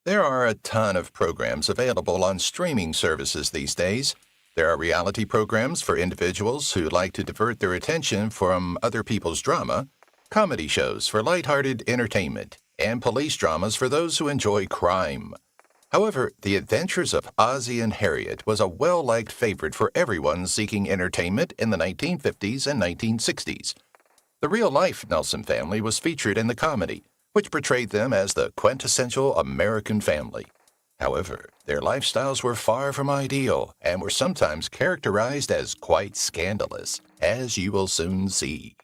There are a ton of programs available on streaming services these days. There are reality programs for individuals who like to divert their attention from other people's drama, comedy shows for lighthearted entertainment, and police dramas for those who enjoy crime. However, The Adventures of Ozzie and Harriet was a well-liked favorite for everyone seeking entertainment in the 1950s and 1960s. The real-life Nelson family was featured in the comedy, which portrayed them as the quintessential American family. However, their lifestyles were far from ideal and were sometimes characterized as quite scandalous, as you will soon see.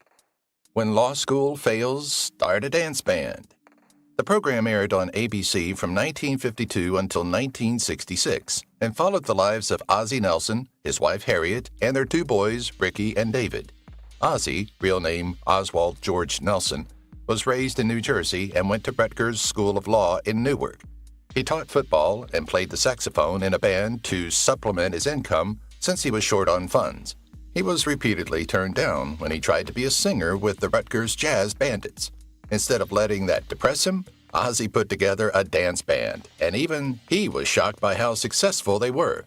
When law school fails, start a dance band. The program aired on ABC from 1952 until 1966 and followed the lives of Ozzie Nelson, his wife Harriet, and their two boys, Ricky and David. Ozzie, real name Oswald George Nelson, was raised in New Jersey and went to Rutgers School of Law in Newark. He taught football and played the saxophone in a band to supplement his income since he was short on funds. He was repeatedly turned down when he tried to be a singer with the Rutgers Jazz Bandits. Instead of letting that depress him, Ozzie put together a dance band, and even he was shocked by how successful they were.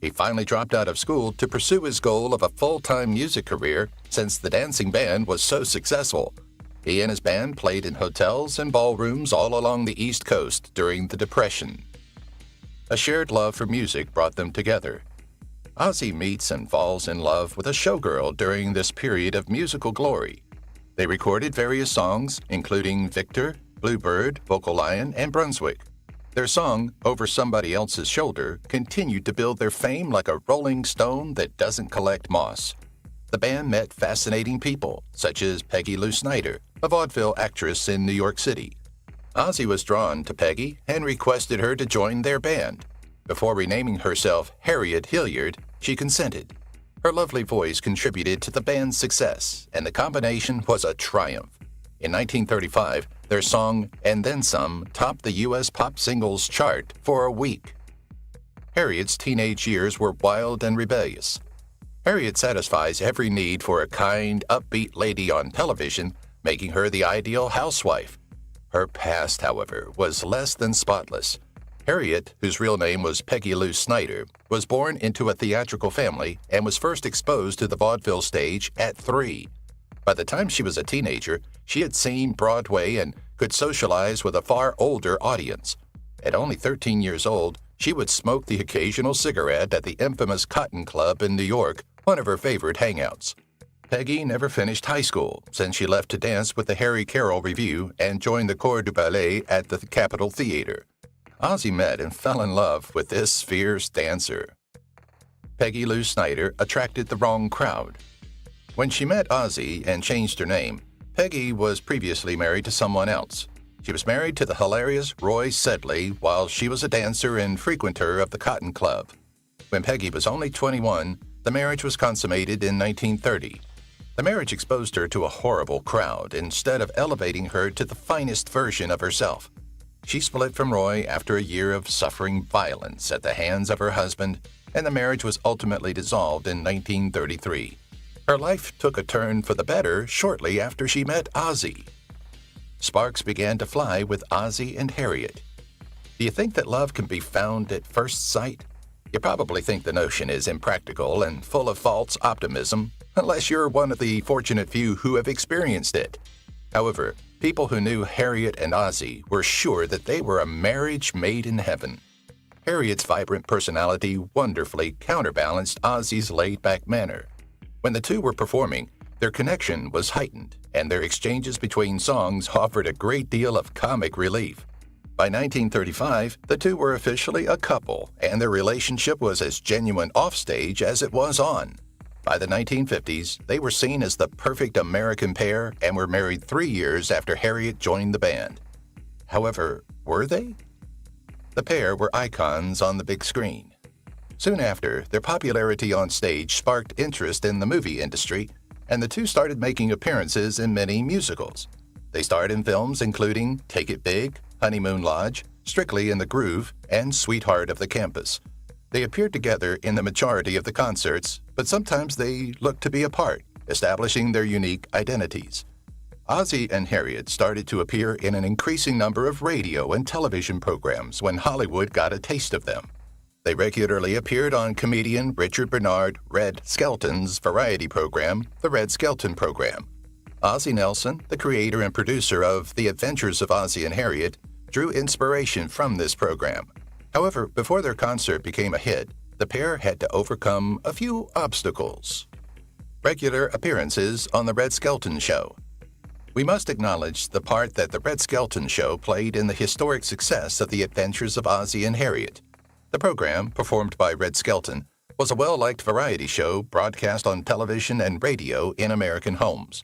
He finally dropped out of school to pursue his goal of a full-time music career since the dancing band was so successful. He and his band played in hotels and ballrooms all along the East Coast during the Depression. A shared love for music brought them together. Ozzie meets and falls in love with a showgirl during this period of musical glory. They recorded various songs, including Victor, Bluebird, Vocal Lion, and Brunswick. Their song, Over Somebody Else's Shoulder, continued to build their fame like a rolling stone that doesn't collect moss. The band met fascinating people, such as Peggy Lou Snyder, a vaudeville actress in New York City. Ozzie was drawn to Peggy and requested her to join their band. Before renaming herself Harriet Hilliard, she consented. Her lovely voice contributed to the band's success, and the combination was a triumph. In 1935, their song And Then Some topped the U.S. pop singles chart for a week. Harriet's teenage years were wild and rebellious. Harriet satisfies every need for a kind, upbeat lady on television, making her the ideal housewife. Her past, however, was less than spotless. Harriet, whose real name was Peggy Lou Snyder, was born into a theatrical family and was first exposed to the vaudeville stage at 3. By the time she was a teenager, she had seen Broadway and could socialize with a far older audience. At only 13 years old, she would smoke the occasional cigarette at the infamous Cotton Club in New York, one of her favorite hangouts. Peggy never finished high school, since she left to dance with the Harry Carroll Revue and joined the Corps du Ballet at the Capitol Theater. Ozzie met and fell in love with this fierce dancer. Peggy Lou Snyder attracted the wrong crowd. When she met Ozzie and changed her name, Peggy was previously married to someone else. She was married to the hilarious Roy Sedley while she was a dancer and frequenter of the Cotton Club. When Peggy was only 21, the marriage was consummated in 1930. The marriage exposed her to a horrible crowd instead of elevating her to the finest version of herself. She split from Roy after a year of suffering violence at the hands of her husband, and the marriage was ultimately dissolved in 1933. Her life took a turn for the better shortly after she met Ozzie. Sparks began to fly with Ozzie and Harriet. Do you think that love can be found at first sight? You probably think the notion is impractical and full of false optimism, unless you're one of the fortunate few who have experienced it. However, people who knew Harriet and Ozzie were sure that they were a marriage made in heaven. Harriet's vibrant personality wonderfully counterbalanced Ozzie's laid-back manner. When the two were performing, their connection was heightened, and their exchanges between songs offered a great deal of comic relief. By 1935, the two were officially a couple, and their relationship was as genuine offstage as it was on. By the 1950s, they were seen as the perfect American pair and were married 3 years after Harriet joined the band. However, were they? The pair were icons on the big screen. Soon after, their popularity on stage sparked interest in the movie industry, and the two started making appearances in many musicals. They starred in films including Take It Big, Honeymoon Lodge, Strictly in the Groove, and Sweetheart of the Campus. They appeared together in the majority of the concerts, but sometimes they looked to be apart, establishing their unique identities. Ozzie and Harriet started to appear in an increasing number of radio and television programs when Hollywood got a taste of them. They regularly appeared on comedian Richard Bernard Red Skelton's variety program, The Red Skelton Program. Tracy Nelson, the creator and producer of The Adventures of Ozzie and Harriet, drew inspiration from this program. However, before their concert became a hit, the pair had to overcome a few obstacles. Regular appearances on The Red Skelton Show. We must acknowledge the part that The Red Skelton Show played in the historic success of The Adventures of Ozzie and Harriet. The program, performed by Red Skelton, was a well-liked variety show broadcast on television and radio in American homes.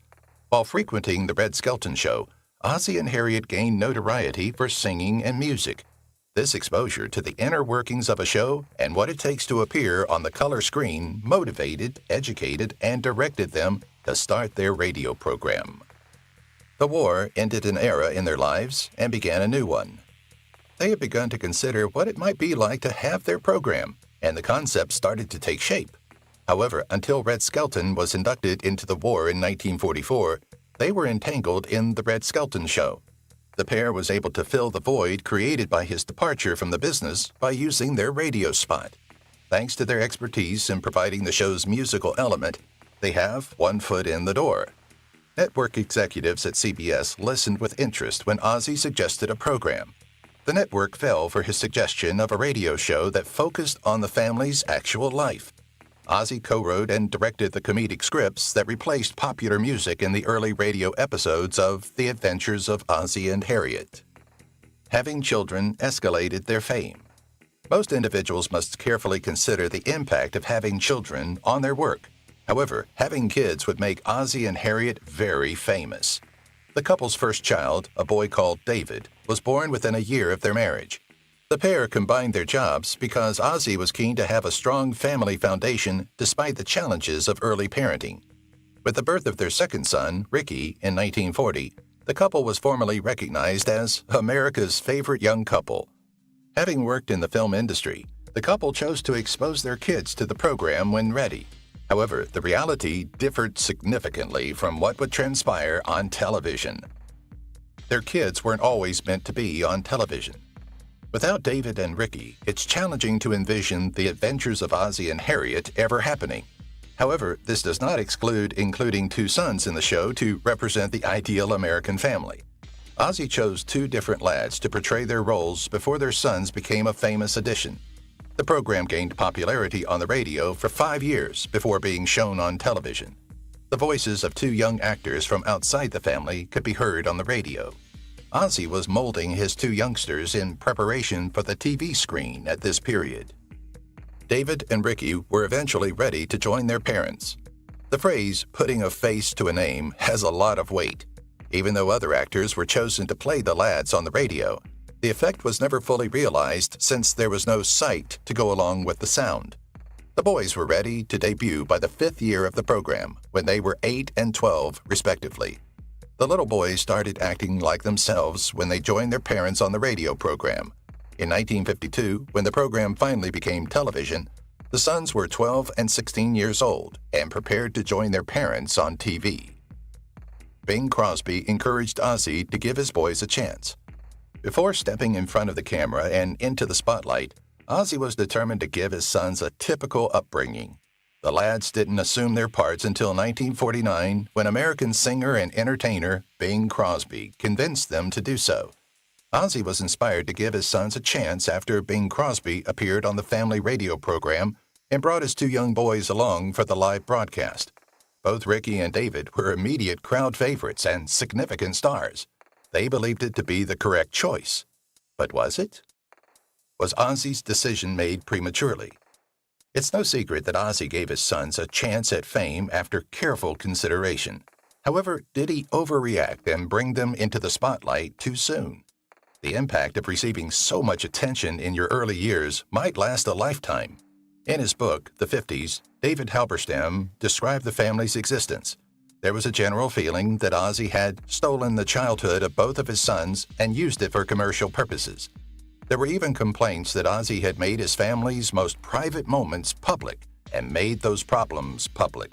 While frequenting The Red Skelton Show, Ozzie and Harriet gained notoriety for singing and music. This exposure to the inner workings of a show and what it takes to appear on the color screen motivated, educated, and directed them to start their radio program. The war ended an era in their lives and began a new one. They had begun to consider what it might be like to have their program, and the concept started to take shape. However, until Red Skelton was inducted into the war in 1944, they were entangled in The Red Skelton Show. The pair was able to fill the void created by his departure from the business by using their radio spot. Thanks to their expertise in providing the show's musical element, they have one foot in the door. Network executives at CBS listened with interest when Ozzie suggested a program. The network fell for his suggestion of a radio show that focused on the family's actual life. Ozzie co-wrote and directed the comedic scripts that replaced popular music in the early radio episodes of The Adventures of Ozzie and Harriet. Having children escalated their fame. Most individuals must carefully consider the impact of having children on their work. However, having kids would make Ozzie and Harriet very famous. The couple's first child, a boy called David, was born within a year of their marriage. The pair combined their jobs because Ozzie was keen to have a strong family foundation despite the challenges of early parenting. With the birth of their second son, Ricky, in 1940, the couple was formally recognized as America's favorite young couple. Having worked in the film industry, the couple chose to expose their kids to the program when ready. However, the reality differed significantly from what would transpire on television. Their kids weren't always meant to be on television. Without David and Ricky, it's challenging to envision The Adventures of Ozzie and Harriet ever happening. However, this does not exclude including two sons in the show to represent the ideal American family. Ozzie chose two different lads to portray their roles before their sons became a famous addition. The program gained popularity on the radio for 5 years before being shown on television. The voices of two young actors from outside the family could be heard on the radio. Ozzie was molding his two youngsters in preparation for the TV screen at this period. David and Ricky were eventually ready to join their parents. The phrase, putting a face to a name, has a lot of weight. Even though other actors were chosen to play the lads on the radio, the effect was never fully realized since there was no sight to go along with the sound. The boys were ready to debut by the 5th year of the program, when they were 8 and 12, respectively. The little boys started acting like themselves when they joined their parents on the radio program. In 1952, when the program finally became television, the sons were 12 and 16 years old and prepared to join their parents on TV. Bing Crosby encouraged Ozzie to give his boys a chance. Before stepping in front of the camera and into the spotlight, Ozzie was determined to give his sons a typical upbringing. The lads didn't assume their parts until 1949, when American singer and entertainer Bing Crosby convinced them to do so. Ozzie was inspired to give his sons a chance after Bing Crosby appeared on the family radio program and brought his two young boys along for the live broadcast. Both Ricky and David were immediate crowd favorites and significant stars. They believed it to be the correct choice. But was it? Was Ozzie's decision made prematurely? It's no secret that Ozzie gave his sons a chance at fame after careful consideration. However, did he overreact and bring them into the spotlight too soon? The impact of receiving so much attention in your early years might last a lifetime. In his book, The 50s, David Halberstam described the family's existence. There was a general feeling that Ozzie had stolen the childhood of both of his sons and used it for commercial purposes. There were even complaints that Ozzie had made his family's most private moments public and made those problems public.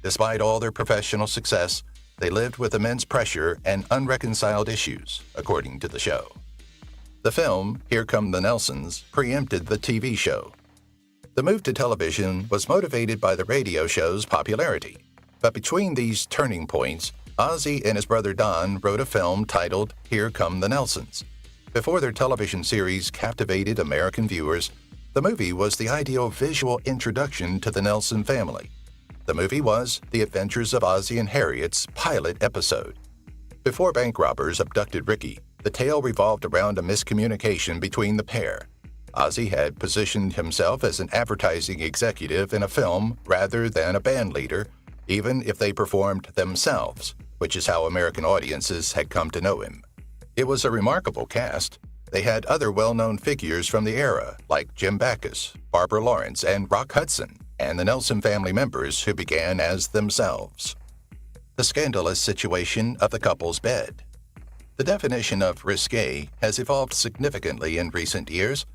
Despite all their professional success, they lived with immense pressure and unreconciled issues, according to the show. The film, Here Come the Nelsons, preempted the TV show. The move to television was motivated by the radio show's popularity. But between these turning points, Ozzie and his brother Don wrote a film titled Here Come the Nelsons. Before their television series captivated American viewers, the movie was the ideal visual introduction to the Nelson family. The movie was The Adventures of Ozzie and Harriet's pilot episode. Before bank robbers abducted Ricky, the tale revolved around a miscommunication between the pair. Ozzie had positioned himself as an advertising executive in a film rather than a band leader, even if they performed themselves, which is how American audiences had come to know him. It was a remarkable cast. They had other well-known figures from the era, like Jim Backus, Barbara Lawrence, and Rock Hudson, and the Nelson family members who began as themselves. The scandalous situation of the couple's bed. The definition of risque has evolved significantly in recent years.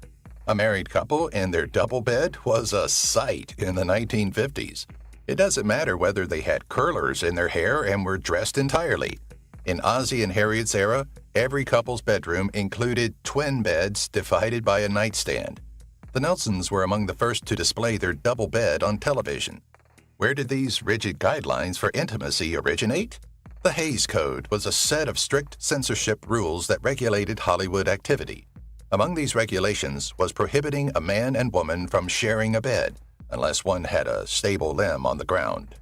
A married couple in their double bed was a sight in the 1950s. It doesn't matter whether they had curlers in their hair and were dressed entirely. In Ozzie and Harriet's era, every couple's bedroom included twin beds divided by a nightstand. The Nelsons were among the first to display their double bed on television. Where did these rigid guidelines for intimacy originate? The Hays Code was a set of strict censorship rules that regulated Hollywood activity. Among these regulations was prohibiting a man and woman from sharing a bed, unless one had a stable limb on the ground.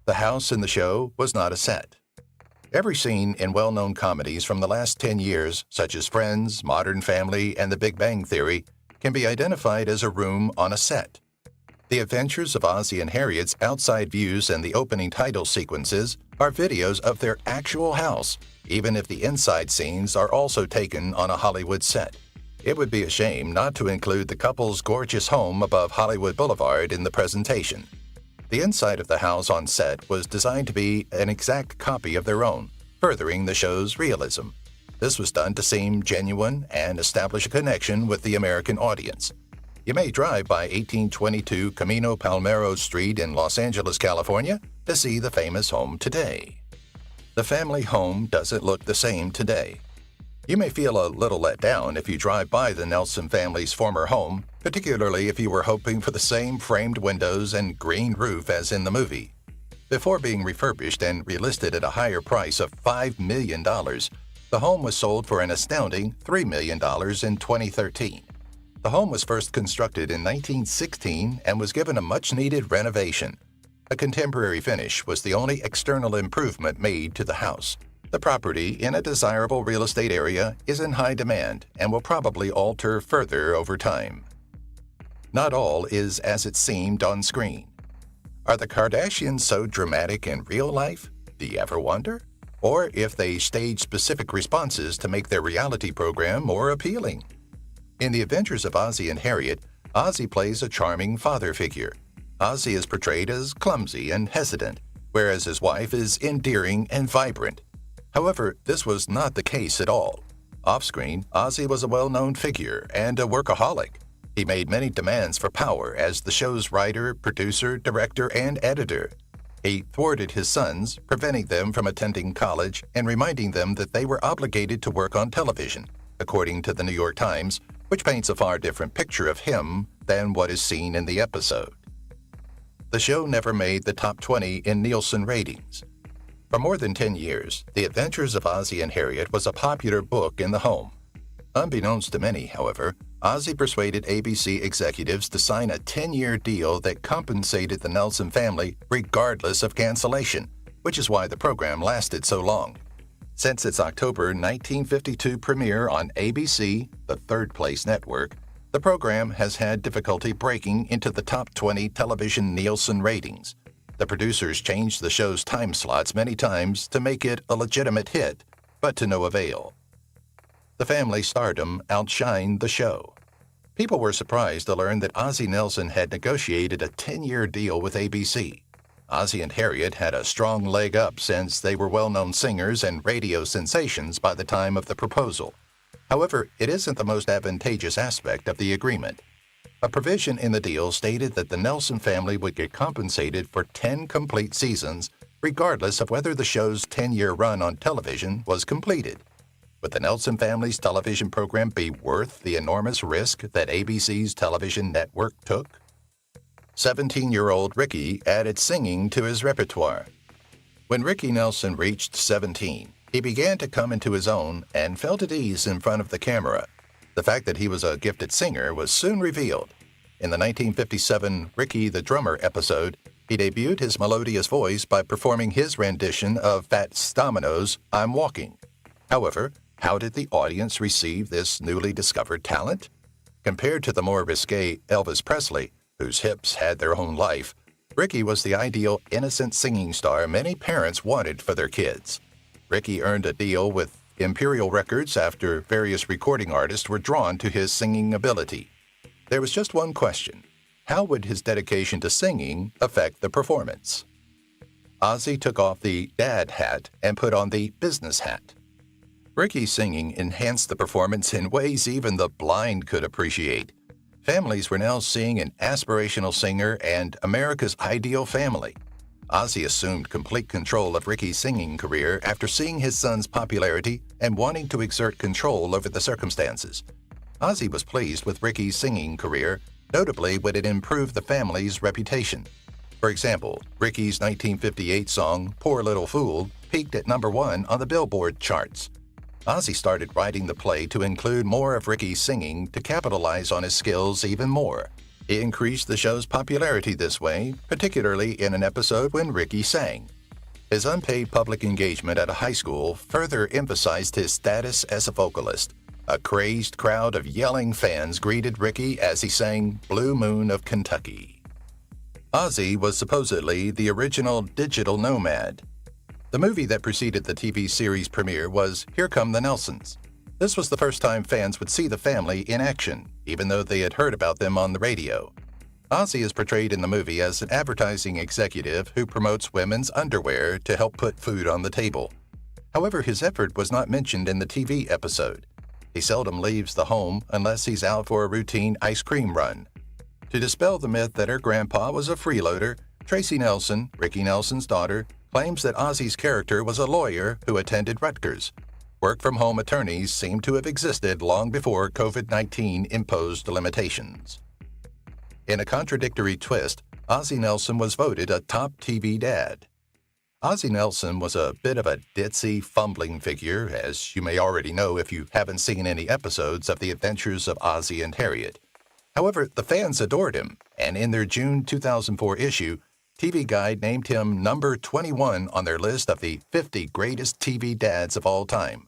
The house in the show was not a set. Every scene in well-known comedies from the last 10 years, such as Friends, Modern Family, and The Big Bang Theory, can be identified as a room on a set. The Adventures of Ozzie and Harriet's outside views and the opening title sequences are videos of their actual house, even if the inside scenes are also taken on a Hollywood set. It would be a shame not to include the couple's gorgeous home above Hollywood Boulevard in the presentation. The inside of the house on set was designed to be an exact copy of their own, furthering the show's realism. This was done to seem genuine and establish a connection with the American audience. You may drive by 1822 Camino Palmero Street in Los Angeles, California, to see the famous home today. The family home doesn't look the same today. You may feel a little let down if you drive by the Nelson family's former home, particularly if you were hoping for the same framed windows and green roof as in the movie. Before being refurbished and relisted at a higher price of $5 million, the home was sold for an astounding $3 million in 2013. The home was first constructed in 1916 and was given a much-needed renovation. A contemporary finish was the only external improvement made to the house. The property in a desirable real estate area is in high demand and will probably alter further over time. Not all is as it seemed on screen. Are the Kardashians so dramatic in real life? Do you ever wonder? Or if they stage specific responses to make their reality program more appealing? In The Adventures of Ozzie and Harriet, Ozzie plays a charming father figure. Ozzie is portrayed as clumsy and hesitant, whereas his wife is endearing and vibrant. However, this was not the case at all. Off-screen, Ozzie was a well-known figure and a workaholic. He made many demands for power as the show's writer, producer, director, and editor. He thwarted his sons, preventing them from attending college and reminding them that they were obligated to work on television, according to the New York Times, which paints a far different picture of him than what is seen in the episode. The show never made the top 20 in Nielsen ratings. For more than 10 years, The Adventures of Ozzie and Harriet was a popular book in the home. Unbeknownst to many, however, Ozzie persuaded ABC executives to sign a 10-year deal that compensated the Nelson family regardless of cancellation, which is why the program lasted so long. Since its October 1952 premiere on ABC, the third-place network, the program has had difficulty breaking into the top 20 television Nielsen ratings. The producers changed the show's time slots many times to make it a legitimate hit, but to no avail. The family's stardom outshined the show. People were surprised to learn that Ozzie Nelson had negotiated a 10-year deal with ABC. Ozzie and Harriet had a strong leg up since they were well-known singers and radio sensations by the time of the proposal. However, it isn't the most advantageous aspect of the agreement. A provision in the deal stated that the Nelson family would get compensated for 10 complete seasons regardless of whether the show's 10-year run on television was completed. Would the Nelson family's television program be worth the enormous risk that ABC's television network took? 17-year-old Ricky added singing to his repertoire. When Ricky Nelson reached 17, he began to come into his own and felt at ease in front of the camera. The fact that he was a gifted singer was soon revealed. In the 1957 Ricky the Drummer episode, he debuted his melodious voice by performing his rendition of Fats Domino's I'm Walking. However, how did the audience receive this newly discovered talent? Compared to the more risque Elvis Presley, whose hips had their own life, Ricky was the ideal innocent singing star many parents wanted for their kids. Ricky earned a deal with Imperial Records after various recording artists were drawn to his singing ability. There was just one question: how would his dedication to singing affect the performance? Ozzie took off the dad hat and put on the business hat. Ricky's singing enhanced the performance in ways even the blind could appreciate. Families were now seeing an aspirational singer and America's ideal family. Ozzie assumed complete control of Ricky's singing career after seeing his son's popularity and wanting to exert control over the circumstances. Ozzie was pleased with Ricky's singing career, notably when it improved the family's reputation. For example, Ricky's 1958 song, Poor Little Fool, peaked at #1 on the Billboard charts. Ozzie started writing the play to include more of Ricky's singing to capitalize on his skills even more. He increased the show's popularity this way, particularly in an episode when Ricky sang. His unpaid public engagement at a high school further emphasized his status as a vocalist. A crazed crowd of yelling fans greeted Ricky as he sang Blue Moon of Kentucky. Ozzie was supposedly the original digital nomad. The movie that preceded the TV series premiere was Here Come the Nelsons. This was the first time fans would see the family in action, even though they had heard about them on the radio. Ozzie is portrayed in the movie as an advertising executive who promotes women's underwear to help put food on the table. However, his effort was not mentioned in the TV episode. He seldom leaves the home unless he's out for a routine ice cream run. To dispel the myth that her grandpa was a freeloader, Tracy Nelson, Ricky Nelson's daughter, claims that Ozzie's character was a lawyer who attended Rutgers. Work-from-home attorneys seem to have existed long before COVID-19 imposed limitations. In a contradictory twist, Ozzie Nelson was voted a top TV dad. Ozzie Nelson was a bit of a ditzy, fumbling figure, as you may already know if you haven't seen any episodes of The Adventures of Ozzie and Harriet. However, the fans adored him, and in their June 2004 issue, TV Guide named him number 21 on their list of the 50 greatest TV dads of all time.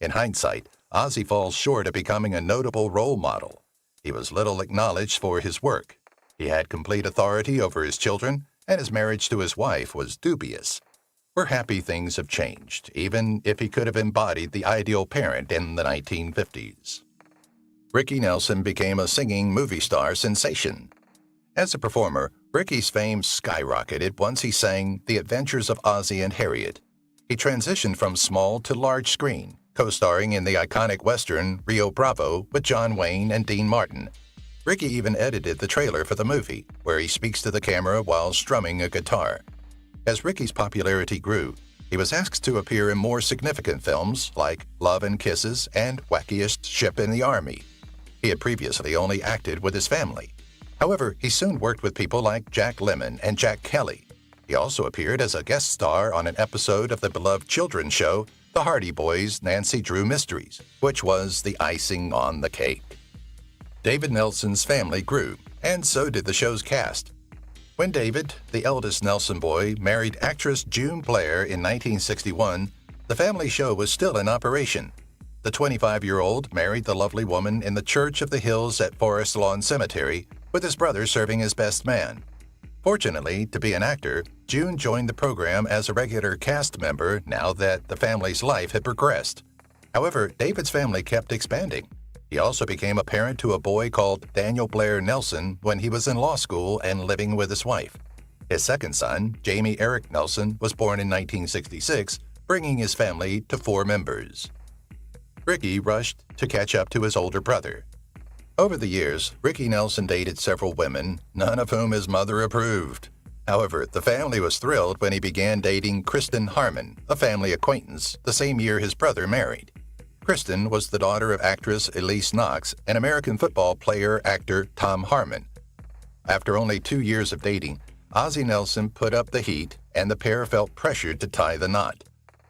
In hindsight, Ozzie falls short of becoming a notable role model. He was little acknowledged for his work. He had complete authority over his children, and his marriage to his wife was dubious. We're happy things have changed, even if he could have embodied the ideal parent in the 1950s. Ricky Nelson became a singing movie star sensation. As a performer, Ricky's fame skyrocketed once he sang The Adventures of Ozzie and Harriet. He transitioned from small to large screen, co-starring in the iconic Western Rio Bravo with John Wayne and Dean Martin. Ricky even edited the trailer for the movie, where he speaks to the camera while strumming a guitar. As Ricky's popularity grew, he was asked to appear in more significant films like Love and Kisses and Wackiest Ship in the Army. He had previously only acted with his family. However, he soon worked with people like Jack Lemmon and Jack Kelly. He also appeared as a guest star on an episode of the beloved children's show, The Hardy Boys' Nancy Drew Mysteries, which was the icing on the cake. David Nelson's family grew, and so did the show's cast. When David, the eldest Nelson boy, married actress June Blair in 1961, the family show was still in operation. The 25-year-old married the lovely woman in the Church of the Hills at Forest Lawn Cemetery, with his brother serving as best man. Fortunately, to be an actor, June joined the program as a regular cast member now that the family's life had progressed. However, David's family kept expanding. He also became a parent to a boy called Daniel Blair Nelson when he was in law school and living with his wife. His second son, Jamie Eric Nelson, was born in 1966, bringing his family to 4 members. Ricky rushed to catch up to his older brother. Over the years, Ricky Nelson dated several women, none of whom his mother approved. However, the family was thrilled when he began dating Kristin Harmon, a family acquaintance, the same year his brother married. Kristin was the daughter of actress Elise Knox and American football player actor Tom Harmon. After only 2 years of dating, Ozzie Nelson put up the heat, and the pair felt pressured to tie the knot.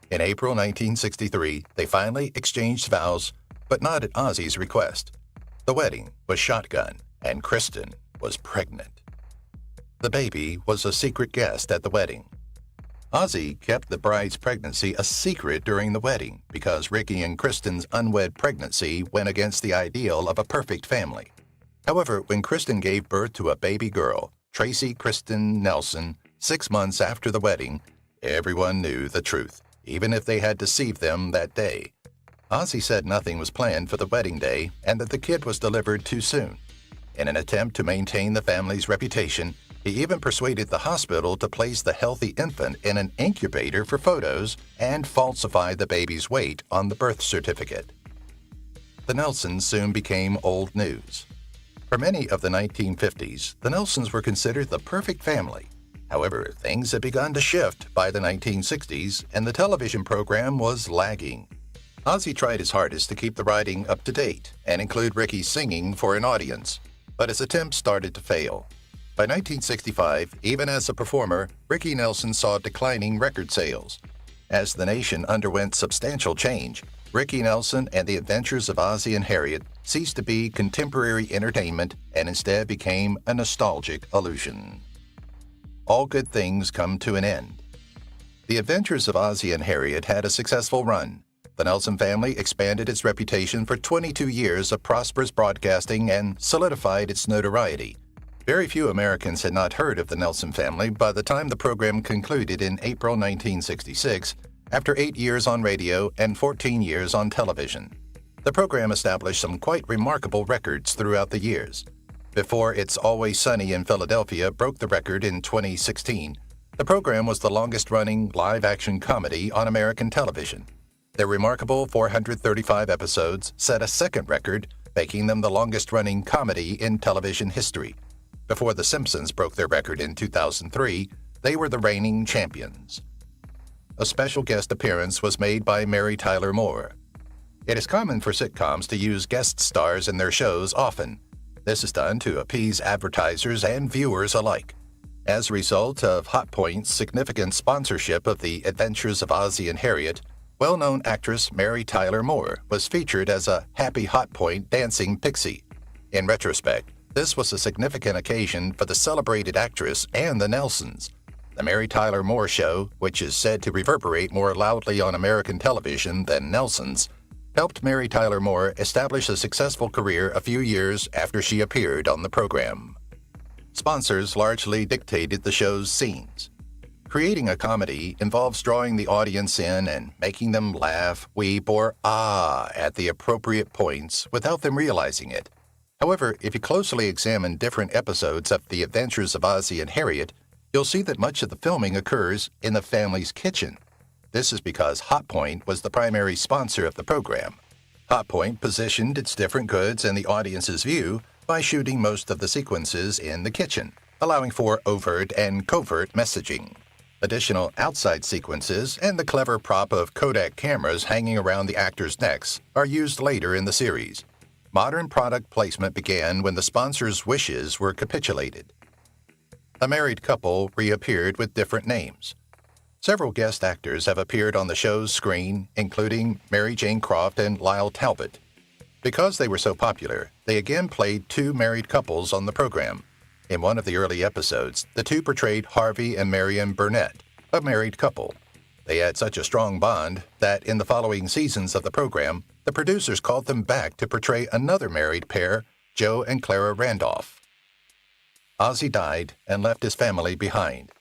In April 1963, they finally exchanged vows, but not at Ozzie's request. The wedding was shotgun, and Kristin was pregnant. The baby was a secret guest at the wedding. Ozzie kept the bride's pregnancy a secret during the wedding because Ricky and Kristin's unwed pregnancy went against the ideal of a perfect family. However, when Kristin gave birth to a baby girl, Tracy Kristin Nelson, 6 months after the wedding, everyone knew the truth, even if they had deceived them that day. Ozzie said nothing was planned for the wedding day and that the kid was delivered too soon. In an attempt to maintain the family's reputation, he even persuaded the hospital to place the healthy infant in an incubator for photos and falsified the baby's weight on the birth certificate. The Nelsons soon became old news. For many of the 1950s, the Nelsons were considered the perfect family. However, things had begun to shift by the 1960s, and the television program was lagging. Ozzie tried his hardest to keep the writing up to date and include Ricky singing for an audience, but his attempts started to fail. By 1965, even as a performer, Ricky Nelson saw declining record sales. As the nation underwent substantial change, Ricky Nelson and the Adventures of Ozzie and Harriet ceased to be contemporary entertainment and instead became a nostalgic illusion. All good things come to an end. The Adventures of Ozzie and Harriet had a successful run. The Nelson family expanded its reputation for 22 years of prosperous broadcasting and solidified its notoriety. Very few Americans had not heard of the Nelson family by the time the program concluded in April 1966, after 8 years on radio and 14 years on television. The program established some quite remarkable records throughout the years. Before It's Always Sunny in Philadelphia broke the record in 2016, the program was the longest-running live-action comedy on American television. Their remarkable 435 episodes set a second record, making them the longest-running comedy in television history. Before The Simpsons broke their record in 2003, they were the reigning champions. A special guest appearance was made by Mary Tyler Moore. It is common for sitcoms to use guest stars in their shows often. This is done to appease advertisers and viewers alike. As a result of Hot Point's significant sponsorship of the Adventures of Ozzie and Harriet, well-known actress Mary Tyler Moore was featured as a happy Hot Point dancing pixie. In retrospect, this was a significant occasion for the celebrated actress and the Nelsons. The Mary Tyler Moore Show, which is said to reverberate more loudly on American television than Nelson's, helped Mary Tyler Moore establish a successful career a few years after she appeared on the program. Sponsors largely dictated the show's scenes. Creating a comedy involves drawing the audience in and making them laugh, weep, or ah at the appropriate points without them realizing it. However, if you closely examine different episodes of The Adventures of Ozzie and Harriet, you'll see that much of the filming occurs in the family's kitchen. This is because Hot Point was the primary sponsor of the program. Hot Point positioned its different goods in the audience's view by shooting most of the sequences in the kitchen, allowing for overt and covert messaging. Additional outside sequences and the clever prop of Kodak cameras hanging around the actors' necks are used later in the series. Modern product placement began when the sponsors' wishes were capitulated. A married couple reappeared with different names. Several guest actors have appeared on the show's screen, including Mary Jane Croft and Lyle Talbot. Because they were so popular, they again played two married couples on the program. In one of the early episodes, the two portrayed Harvey and Marion Burnett, a married couple. They had such a strong bond that in the following seasons of the program, the producers called them back to portray another married pair, Joe and Clara Randolph. Ozzie died and left his family behind.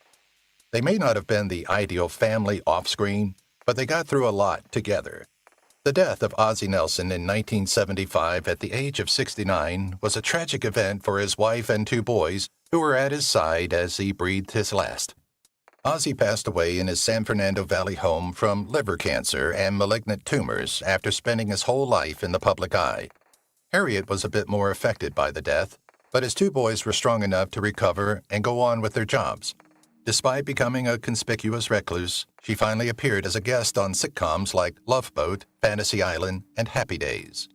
They may not have been the ideal family off-screen, but they got through a lot together. The death of Ozzie Nelson in 1975 at the age of 69 was a tragic event for his wife and two boys who were at his side as he breathed his last. Ozzie passed away in his San Fernando Valley home from liver cancer and malignant tumors after spending his whole life in the public eye. Harriet was a bit more affected by the death, but his two boys were strong enough to recover and go on with their jobs. Despite becoming a conspicuous recluse, she finally appeared as a guest on sitcoms like Love Boat, Fantasy Island, and Happy Days.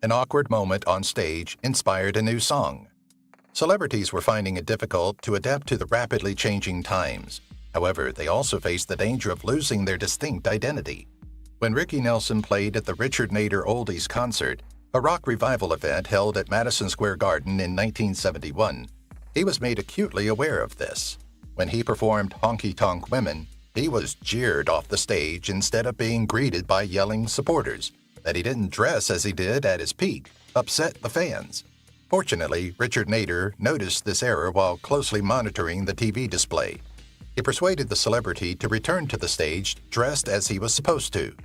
An awkward moment on stage inspired a new song. Celebrities were finding it difficult to adapt to the rapidly changing times. However, they also faced the danger of losing their distinct identity. When Ricky Nelson played at the Richard Nader Oldies concert, a rock revival event held at Madison Square Garden in 1971, he was made acutely aware of this. When he performed Honky Tonk Women, he was jeered off the stage instead of being greeted by yelling supporters. That he didn't dress as he did at his peak upset the fans. Fortunately, Richard Nader noticed this error while closely monitoring the TV display. He persuaded the celebrity to return to the stage dressed as he was supposed to.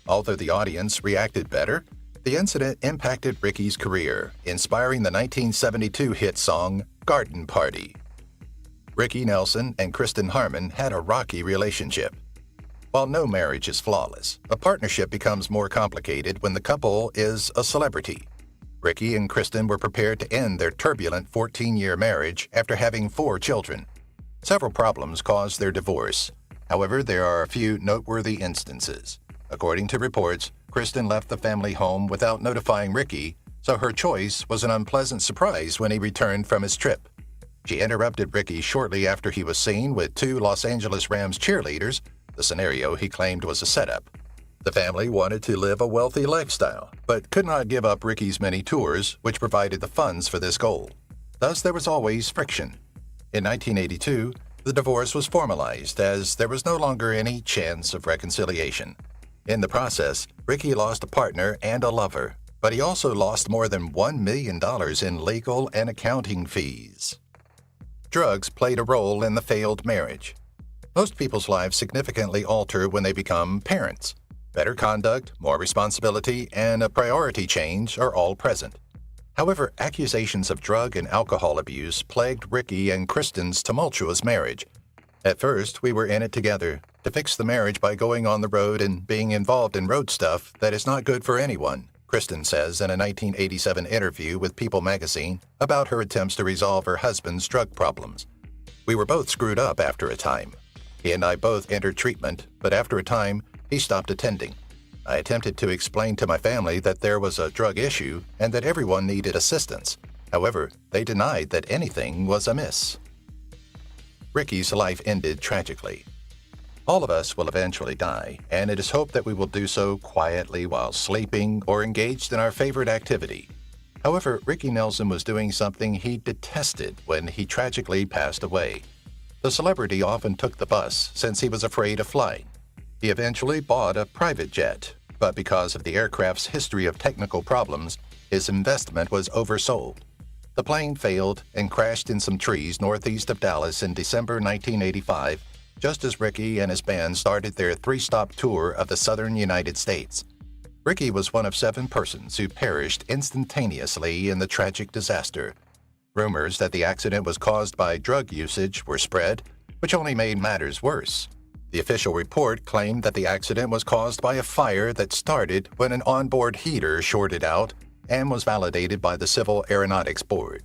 Although the audience reacted better, the incident impacted Ricky's career, inspiring the 1972 hit song Garden Party. Ricky Nelson and Kristin Harmon had a rocky relationship. While no marriage is flawless, a partnership becomes more complicated when the couple is a celebrity. Ricky and Kristin were prepared to end their turbulent 14-year marriage after having 4 children. Several problems caused their divorce. However, there are a few noteworthy instances. According to reports, Kristin left the family home without notifying Ricky, so her choice was an unpleasant surprise when he returned from his trip. She interrupted Ricky shortly after he was seen with 2 Los Angeles Rams cheerleaders, the scenario he claimed was a setup. The family wanted to live a wealthy lifestyle, but could not give up Ricky's many tours, which provided the funds for this goal. Thus, there was always friction. In 1982, the divorce was formalized as there was no longer any chance of reconciliation. In the process, Ricky lost a partner and a lover, but he also lost more than $1 million in legal and accounting fees. Drugs played a role in the failed marriage. Most people's lives significantly alter when they become parents. Better conduct, more responsibility, and a priority change are all present. However, accusations of drug and alcohol abuse plagued Ricky and Kristin's tumultuous marriage. At first, we were in it together to fix the marriage by going on the road and being involved in road stuff that is not good for anyone, Kristin says in a 1987 interview with People magazine about her attempts to resolve her husband's drug problems. We were both screwed up after a time. He and I both entered treatment, but after a time, he stopped attending. I attempted to explain to my family that there was a drug issue and that everyone needed assistance. However, they denied that anything was amiss. Ricky's life ended tragically. All of us will eventually die, and it is hoped that we will do so quietly while sleeping or engaged in our favorite activity. However, Ricky Nelson was doing something he detested when he tragically passed away. The celebrity often took the bus since he was afraid of flying. He eventually bought a private jet, but because of the aircraft's history of technical problems, his investment was oversold. The plane failed and crashed in some trees northeast of Dallas in December 1985, just as Ricky and his band started their 3-stop tour of the southern United States. Ricky was one of 7 persons who perished instantaneously in the tragic disaster. Rumors that the accident was caused by drug usage were spread, which only made matters worse. The official report claimed that the accident was caused by a fire that started when an onboard heater shorted out and was validated by the Civil Aeronautics Board.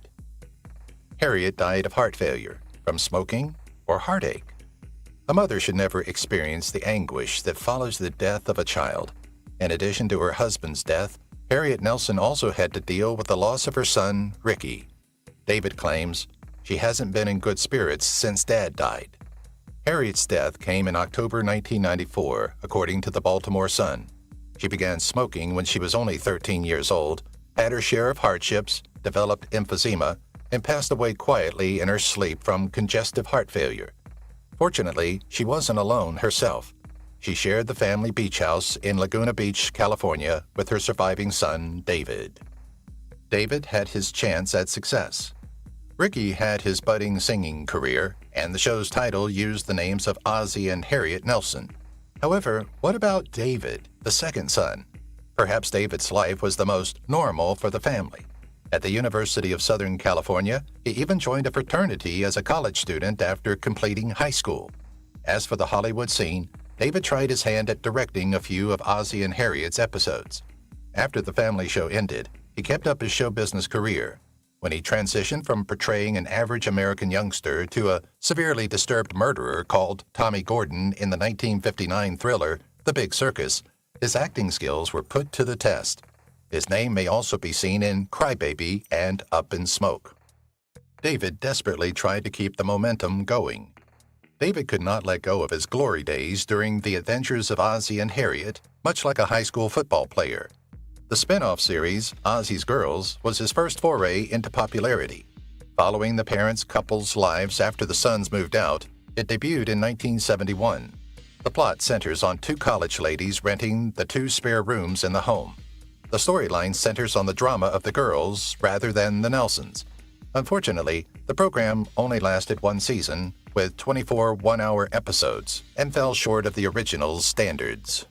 Harriet died of heart failure, from smoking or heartache. A mother should never experience the anguish that follows the death of a child. In addition to her husband's death, Harriet Nelson also had to deal with the loss of her son, Ricky. David claims, "She hasn't been in good spirits since Dad died." Harriet's death came in October 1994, according to the Baltimore Sun. She began smoking when she was only 13 years old, had her share of hardships, developed emphysema, and passed away quietly in her sleep from congestive heart failure. Fortunately, she wasn't alone herself. She shared the family beach house in Laguna Beach, California, with her surviving son, David. David had his chance at success. Ricky had his budding singing career, and the show's title used the names of Ozzie and Harriet Nelson. However, what about David, the second son? Perhaps David's life was the most normal for the family. At the University of Southern California, he even joined a fraternity as a college student after completing high school. As for the Hollywood scene, David tried his hand at directing a few of Ozzie and Harriet's episodes. After the family show ended, he kept up his show business career. when he transitioned from portraying an average American youngster to a severely disturbed murderer called Tommy Gordon in the 1959 thriller The Big Circus, his acting skills were put to the test. His name may also be seen in Crybaby and Up in Smoke. David desperately tried to keep the momentum going. David could not let go of his glory days during the adventures of Ozzie and Harriet, much like a high school football player. The spin-off series, Ozzie's Girls, was his first foray into popularity. Following the parents' couple's lives after the sons moved out, it debuted in 1971. The plot centers on two college ladies renting the two spare rooms in the home. The storyline centers on the drama of the girls rather than the Nelsons. Unfortunately, the program only lasted one season, with 24 one-hour episodes, and fell short of the original's standards.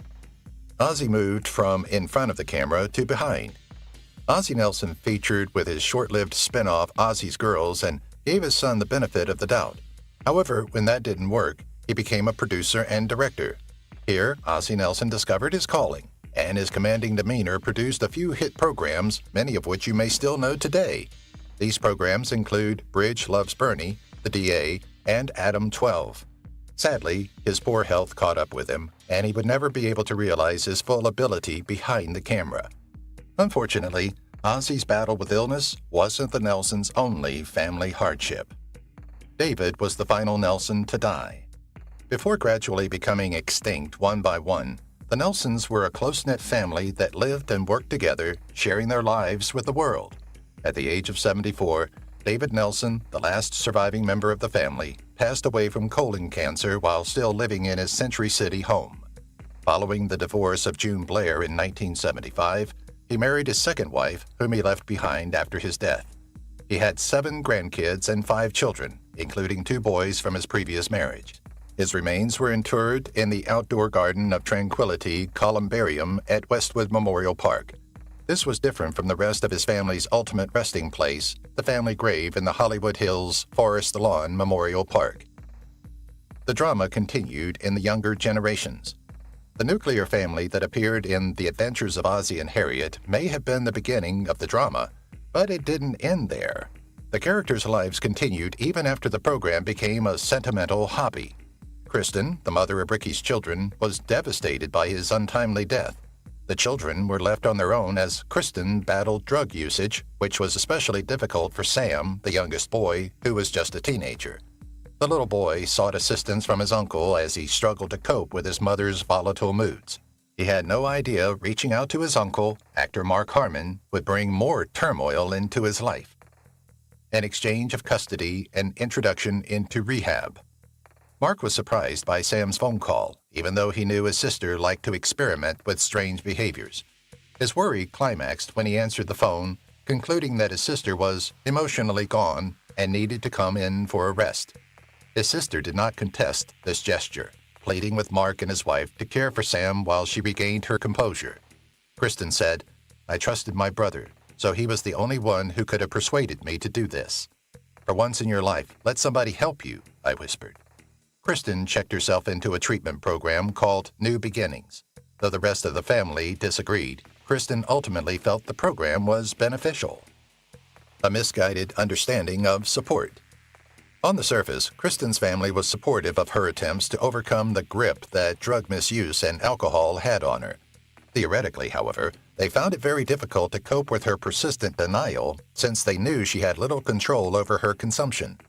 Ozzie moved from in front of the camera to behind. Ozzie Nelson featured with his short-lived spin-off Ozzie's Girls and gave his son the benefit of the doubt. However, when that didn't work, he became a producer and director. Here, Ozzie Nelson discovered his calling, and his commanding demeanor produced a few hit programs, many of which you may still know today. These programs include Bridge Loves Bernie, The DA, and Adam 12. Sadly, his poor health caught up with him, and he would never be able to realize his full ability behind the camera. Unfortunately, Ozzie's battle with illness wasn't the Nelsons' only family hardship. David was the final Nelson to die. Before gradually becoming extinct one by one, the Nelsons were a close-knit family that lived and worked together, sharing their lives with the world. At the age of 74, David Nelson, the last surviving member of the family, passed away from colon cancer while still living in his Century City home. Following the divorce of June Blair in 1975, he married his second wife, whom he left behind after his death. He had 7 grandkids and 5 children, including 2 boys from his previous marriage. His remains were interred in the outdoor Garden of Tranquility Columbarium at Westwood Memorial Park. This was different from the rest of his family's ultimate resting place, the family grave in the Hollywood Hills Forest Lawn Memorial Park. The drama continued in the younger generations. The nuclear family that appeared in The Adventures of Ozzie and Harriet may have been the beginning of the drama, but it didn't end there. The characters' lives continued even after the program became a sentimental hobby. Kristin, the mother of Ricky's children, was devastated by his untimely death. The children were left on their own as Kristin battled drug usage, which was especially difficult for Sam, the youngest boy, who was just a teenager. The little boy sought assistance from his uncle as he struggled to cope with his mother's volatile moods. He had no idea reaching out to his uncle, actor Mark Harmon, would bring more turmoil into his life. An exchange of custody and introduction into rehab. Mark was surprised by Sam's phone call, even though he knew his sister liked to experiment with strange behaviors. His worry climaxed when he answered the phone, concluding that his sister was emotionally gone and needed to come in for a rest. His sister did not contest this gesture, pleading with Mark and his wife to care for Sam while she regained her composure. Kristin said, "I trusted my brother, so he was the only one who could have persuaded me to do this. For once in your life, let somebody help you," I whispered. Kristin checked herself into a treatment program called New Beginnings. Though the rest of the family disagreed, Kristin ultimately felt the program was beneficial. A misguided understanding of support. On the surface, Kristin's family was supportive of her attempts to overcome the grip that drug misuse and alcohol had on her. Theoretically, however, they found it very difficult to cope with her persistent denial since they knew she had little control over her consumption.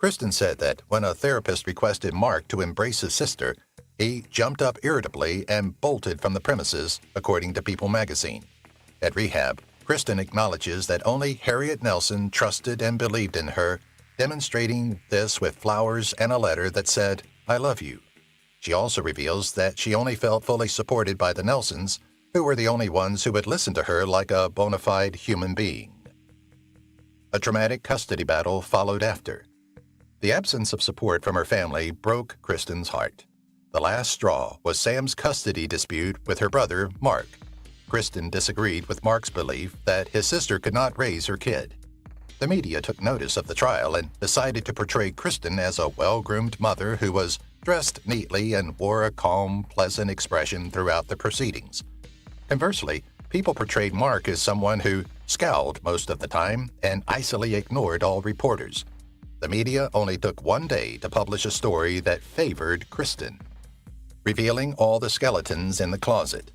Kristin said that when a therapist requested Mark to embrace his sister, he jumped up irritably and bolted from the premises, according to People magazine. At rehab, Kristin acknowledges that only Harriet Nelson trusted and believed in her, demonstrating this with flowers and a letter that said, "I love you." She also reveals that she only felt fully supported by the Nelsons, who were the only ones who would listen to her like a bona fide human being. A dramatic custody battle followed after. The absence of support from her family broke Kristin's heart. The last straw was Sam's custody dispute with her brother, Mark. Kristin disagreed with Mark's belief that his sister could not raise her kid. The media took notice of the trial and decided to portray Kristin as a well-groomed mother who was dressed neatly and wore a calm, pleasant expression throughout the proceedings. Conversely, people portrayed Mark as someone who scowled most of the time and icily ignored all reporters. The media only took one day to publish a story that favored Kristin, revealing all the skeletons in the closet.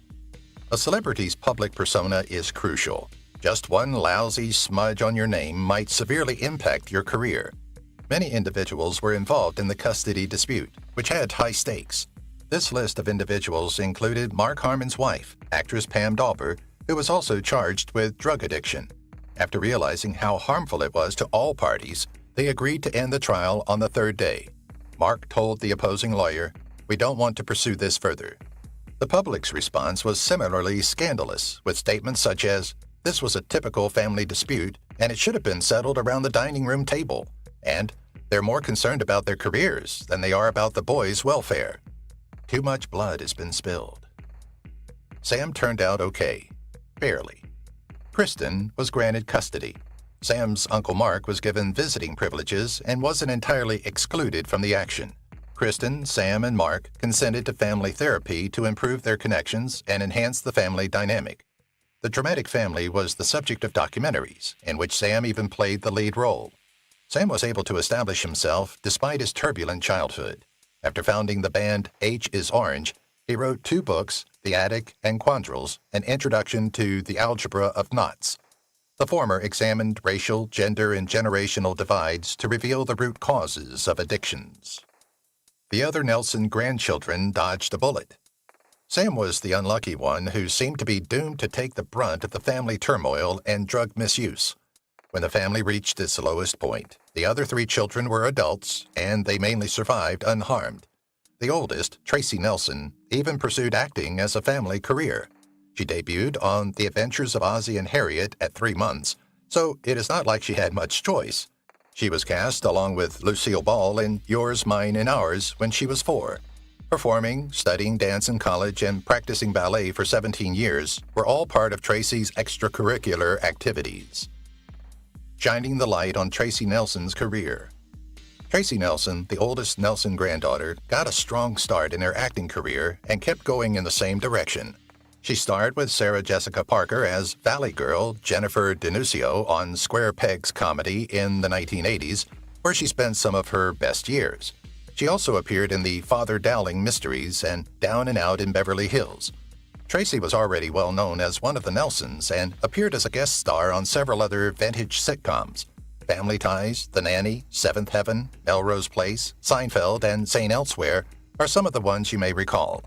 A celebrity's public persona is crucial. Just one lousy smudge on your name might severely impact your career. Many individuals were involved in the custody dispute, which had high stakes. This list of individuals included Mark Harmon's wife, actress Pam Dawber, who was also charged with drug addiction. After realizing how harmful it was to all parties, they agreed to end the trial on the third day. Mark told the opposing lawyer, "We don't want to pursue this further." The public's response was similarly scandalous, with statements such as, "This was a typical family dispute, and it should have been settled around the dining room table," and "They're more concerned about their careers than they are about the boys' welfare." Too much blood has been spilled. Sam turned out okay. Barely. Kristin was granted custody. Sam's Uncle Mark was given visiting privileges and wasn't entirely excluded from the action. Kristin, Sam, and Mark consented to family therapy to improve their connections and enhance the family dynamic. The dramatic family was the subject of documentaries, in which Sam even played the lead role. Sam was able to establish himself despite his turbulent childhood. After founding the band H is Orange, he wrote 2 books, The Attic and Quandrels, an introduction to the algebra of knots. The former examined racial, gender, and generational divides to reveal the root causes of addictions. The other Nelson grandchildren dodged a bullet. Sam was the unlucky one who seemed to be doomed to take the brunt of the family turmoil and drug misuse. When the family reached its lowest point, the other 3 children were adults, and they mainly survived unharmed. The oldest, Tracy Nelson, even pursued acting as a family career. She debuted on The Adventures of Ozzie and Harriet at 3 months, so it is not like she had much choice. She was cast along with Lucille Ball in Yours, Mine, and Ours when she was 4. Performing, studying dance in college, and practicing ballet for 17 years were all part of Tracy's extracurricular activities. Shining the light on Tracy Nelson's career. Tracy Nelson, the oldest Nelson granddaughter, got a strong start in her acting career and kept going in the same direction. She starred with Sarah Jessica Parker as Valley Girl Jennifer D'Annunzio on Square Peg's comedy in the 1980s, where she spent some of her best years. She also appeared in the Father Dowling Mysteries and Down and Out in Beverly Hills. Tracy was already well known as one of the Nelsons and appeared as a guest star on several other vintage sitcoms. Family Ties, The Nanny, Seventh Heaven, Melrose Place, Seinfeld, and St. Elsewhere are some of the ones you may recall.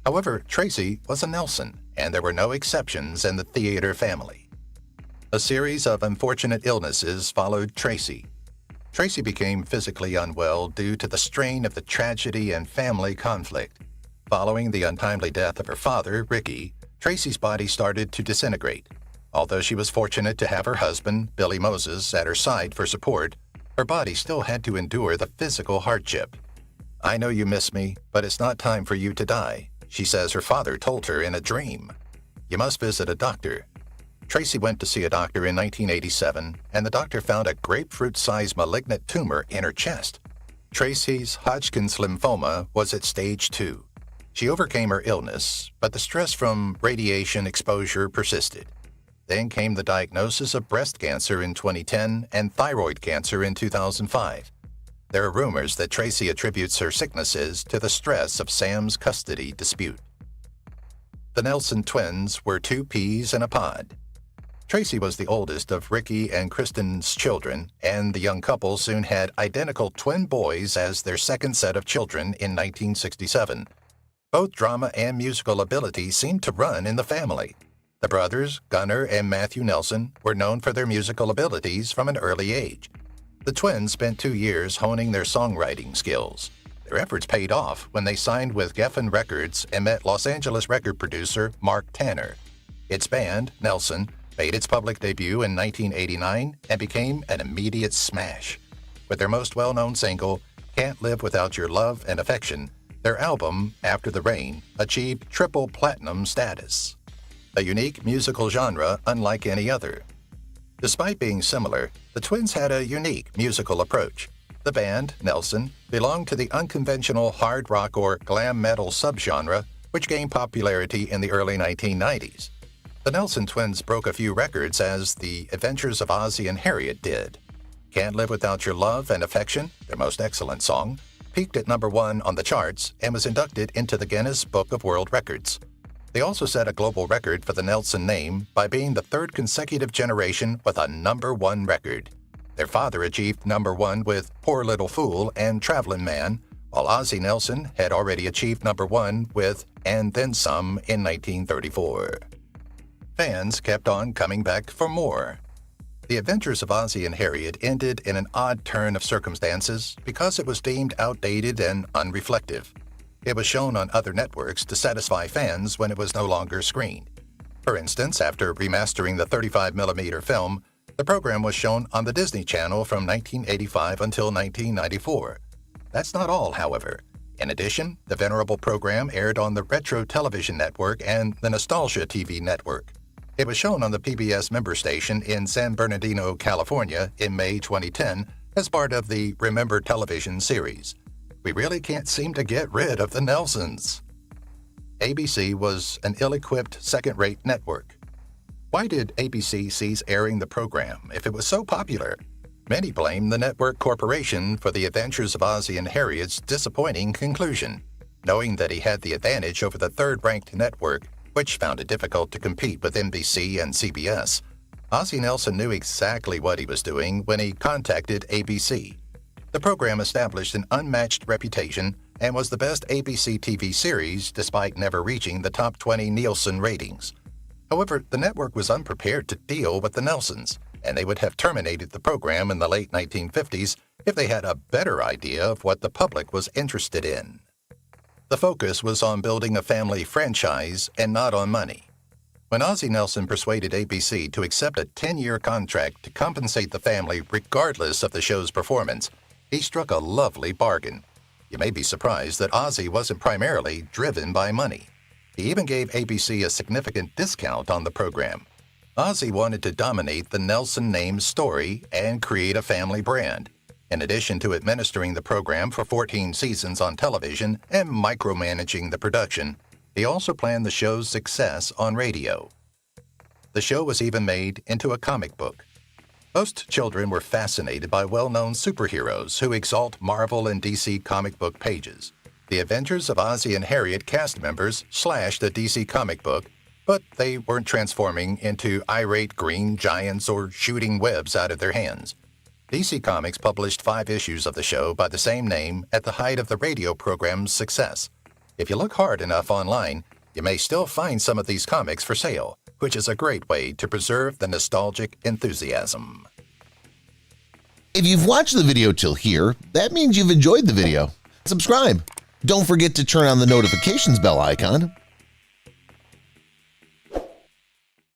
However, Tracy was a Nelson, and there were no exceptions in the theater family. A series of unfortunate illnesses followed Tracy. Tracy became physically unwell due to the strain of the tragedy and family conflict. Following the untimely death of her father, Ricky, Tracy's body started to disintegrate. Although she was fortunate to have her husband, Billy Moses, at her side for support, her body still had to endure the physical hardship. "I know you miss me, but it's not time for you to die," she says her father told her in a dream. "You must visit a doctor." Tracy went to see a doctor in 1987, and the doctor found a grapefruit-sized malignant tumor in her chest. Tracy's Hodgkin's lymphoma was at stage 2. She overcame her illness, but the stress from radiation exposure persisted. Then came the diagnosis of breast cancer in 2010 and thyroid cancer in 2005. There are rumors that Tracy attributes her sicknesses to the stress of Sam's custody dispute. The Nelson twins were 2 peas in a pod. Tracy was the oldest of Ricky and Kristin's children, and the young couple soon had identical twin boys as their second set of children in 1967. Both drama and musical ability seemed to run in the family. The brothers, Gunnar and Matthew Nelson, were known for their musical abilities from an early age. The twins spent 2 years honing their songwriting skills. Their efforts paid off when they signed with Geffen Records and met Los Angeles record producer Mark Tanner. Its band, Nelson, made its public debut in 1989 and became an immediate smash. With their most well-known single, Can't Live Without Your Love and Affection, their album, After the Rain, achieved triple platinum status, a unique musical genre unlike any other. Despite being similar, the twins had a unique musical approach. The band, Nelson, belonged to the unconventional hard rock or glam metal subgenre, which gained popularity in the early 1990s. The Nelson twins broke a few records as The Adventures of Ozzie and Harriet did. Can't Live Without Your Love and Affection, their most excellent song, peaked at number 1 on the charts and was inducted into the Guinness Book of World Records. They also set a global record for the Nelson name by being the 3rd consecutive generation with a number 1 record. Their father achieved number 1 with Poor Little Fool and Travelin' Man, while Ozzie Nelson had already achieved number 1 with And Then Some in 1934. Fans kept on coming back for more. The Adventures of Ozzie and Harriet ended in an odd turn of circumstances because it was deemed outdated and unreflective. It was shown on other networks to satisfy fans when it was no longer screened. For instance, after remastering the 35mm film, the program was shown on the Disney Channel from 1985 until 1994. That's not all, however. In addition, the venerable program aired on the Retro Television Network and the Nostalgia TV Network. It was shown on the PBS member station in San Bernardino, California in May 2010 as part of the Remember Television series. We really can't seem to get rid of the Nelsons. ABC was an ill-equipped second-rate network. Why did ABC cease airing the program if it was so popular? Many blame the network corporation for The Adventures of Ozzie and Harriet's disappointing conclusion. Knowing that he had the advantage over the third-ranked network, which found it difficult to compete with NBC and CBS, Ozzie Nelson knew exactly what he was doing when he contacted ABC. The program established an unmatched reputation and was the best ABC TV series despite never reaching the top 20 Nielsen ratings. However, the network was unprepared to deal with the Nelsons, and they would have terminated the program in the late 1950s if they had a better idea of what the public was interested in. The focus was on building a family franchise and not on money. When Ozzie Nelson persuaded ABC to accept a 10-year contract to compensate the family regardless of the show's performance, he struck a lovely bargain. You may be surprised that Ozzie wasn't primarily driven by money. He even gave ABC a significant discount on the program. Ozzie wanted to dominate the Nelson name story and create a family brand. In addition to administering the program for 14 seasons on television and micromanaging the production, he also planned the show's success on radio. The show was even made into a comic book. Most children were fascinated by well-known superheroes who exalt Marvel and DC comic book pages. The Adventures of Ozzie and Harriet cast members slashed a DC comic book, but they weren't transforming into irate green giants or shooting webs out of their hands. DC Comics published 5 issues of the show by the same name at the height of the radio program's success. If you look hard enough online, you may still find some of these comics for sale, which is a great way to preserve the nostalgic enthusiasm. If you've watched the video till here, that means you've enjoyed the video. Subscribe. Don't forget to turn on the notifications bell icon